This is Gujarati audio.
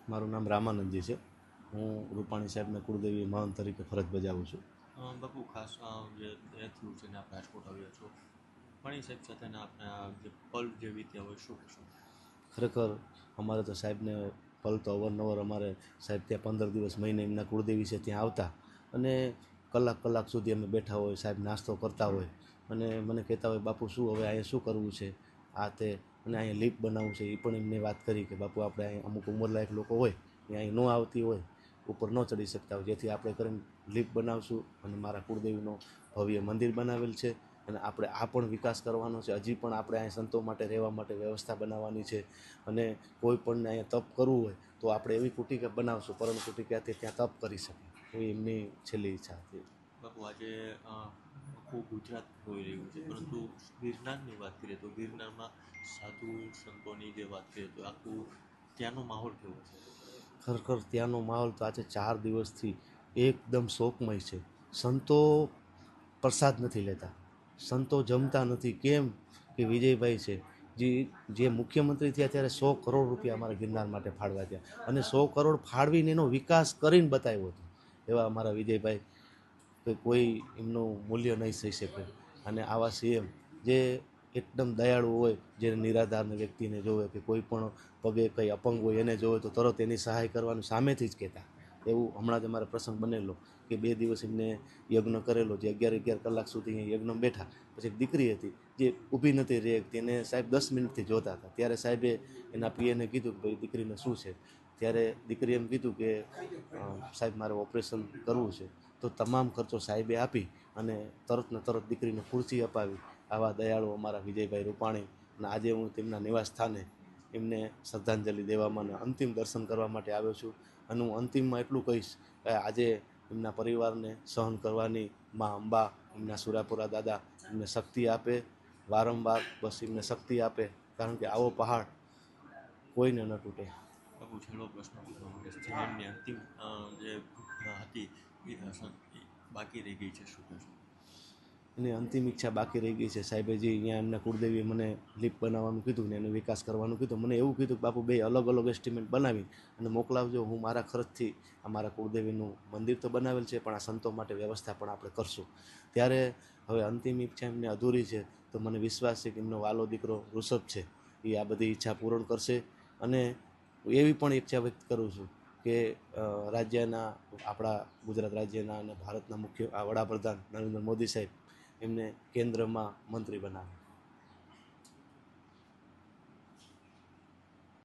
મારું નામ રામાનંદજી છે. હું રૂપાણી સાહેબના કુળદેવી મહંત તરીકે ફરજ બજાવું છું. બાપુ ખાસ જે એ થયું છે ને આપણે રાજકોટ આવ્યા છો, પાણી સાહેબ સાથેના આપણા જે પલ જે વીત્યા હોય શું કહેશો? ખરેખર અમારે તો સાહેબને પલ તો અવારનવાર અમારે સાહેબ ત્યાં 15 દિવસ મહિને એમના કુળદેવી છે ત્યાં આવતા અને કલાક સુધી અમે બેઠા હોય, સાહેબ નાસ્તો કરતા હોય અને મને કહેતા હોય બાપુ શું હવે અહીંયા શું કરવું છે આ તે, અને અહીંયા લીપ બનાવવું છે. એ પણ એમને વાત કરી કે બાપુ આપણે અહીં અમુક ઉંમરલાયક લોકો હોય એ અહીં ન આવતી હોય, ઉપર ન ચડી શકતા હોય, જેથી આપણે કરીને લીપ બનાવશું અને મારા કુળદેવીનો ભવ્ય મંદિર બનાવેલ છે અને આપણે આ પણ વિકાસ કરવાનો છે. હજી પણ આપણે અહીં સંતો માટે રહેવા માટે વ્યવસ્થા બનાવવાની છે અને કોઈ પણને અહીંયા તપ કરવું હોય તો આપણે એવી કુટિકા બનાવશું, પરમ કુટિકાથી ત્યાં તપ કરી શકે એવી એમની છેલ્લી ઈચ્છા હતી. બાપુ આજે આખું ગુજરાત હોઈ રહ્યું છે, પરંતુ ગિરનારની વાત કરીએ તો ગિરનારમાં સાધુ સંતોની જે વાત કરીએ તો આખું ત્યાંનો માહોલ કેવો છે? ખરેખર ત્યાંનો માહોલ તો આજે 4 દિવસથી એકદમ શોકમય છે. સંતો પ્રસાદ નથી લેતા, સંતો જમતા નથી. કેમ કે વિજયભાઈ છે જે મુખ્યમંત્રી થયા ત્યારે 100 કરોડ રૂપિયા અમારા ગિરનાર માટે ફાળવા થયા અને 100 કરોડ ફાળવીને એનો વિકાસ કરીને બતાવ્યો હતો. એવા અમારા વિજયભાઈ કે કોઈ એમનું મૂલ્ય નહીં થઈ શકે. અને આવા સીએમ જે એકદમ દયાળુ હોય, જે નિરાધારને વ્યક્તિને જોવે કે કોઈ પણ પગે કંઈ અપંગ હોય એને જોવે તો તરત એની સહાય કરવાનું સામેથી જ કહેતા. એવું હમણાં જ અમારે પ્રસંગ બનેલો કે 2 દિવસ એમને યજ્ઞ કરેલો, જે 11 કલાક સુધી યજ્ઞ બેઠા. પછી એક દીકરી હતી જે ઊભી નથી રહી શકતી, એને સાહેબ 10 મિનિટથી જોતા હતા. ત્યારે સાહેબે એના પીએને કીધું કે ભાઈ દીકરીને શું છે, ત્યારે દીકરી એમ કીધું કે સાહેબ મારે ઓપરેશન કરવું છે. તો તમામ ખર્ચો સાહેબે આપી અને તરત ને તરત દીકરીને ખુરશી અપાવી. આવા દયાળુ અમારા વિજયભાઈ રૂપાણી. અને આજે હું તેમના નિવાસ સ્થાને એમને શ્રદ્ધાંજલિ દેવામાં અને અંતિમ દર્શન કરવા માટે આવ્યો છું. અને હું અંતિમમાં એટલું કહીશ કે આજે એમના પરિવારને સહન કરવાની મા અંબા, એમના સુરાપુરા દાદા એમને શક્તિ આપે, વારંવાર બસ એમને શક્તિ આપે, કારણ કે આવો પહાડ કોઈને ન તૂટે. બાપુ છેલ્લો પ્રશ્ન પૂછવા માંગીશ, જે એમની અંતિમ જે હતી એ બાકી રહી ગઈ છે શું કહેશો? એની અંતિમ ઈચ્છા બાકી રહી ગઈ છે. સાહેબે જે અહીંયા એમના કુળદેવીએ મને લીપ બનાવવાનું કીધું ને એનો વિકાસ કરવાનું કીધું. મને એવું કીધું કે બાપુ 2 અલગ અલગ એસ્ટિમેટ બનાવી અને મોકલાવજો. હું મારા ખર્ચથી અમારા કુળદેવીનું મંદિર તો બનાવેલ છે પણ આ સંતો માટે વ્યવસ્થા પણ આપણે કરશું. ત્યારે હવે અંતિમ ઈચ્છા એમને અધૂરી છે, તો મને વિશ્વાસ છે કે એમનો વાલો દીકરો ઋષભ છે એ આ બધી ઈચ્છા પૂર્ણ કરશે. અને એવી પણ ઈચ્છા વ્યક્ત કરું છું કે રાજ્યના, આપણા ગુજરાત રાજ્યના અને ભારતના મુખ્ય વડાપ્રધાન નરેન્દ્ર મોદી સાહેબ એમને કેન્દ્રમાં મંત્રી બનાવે.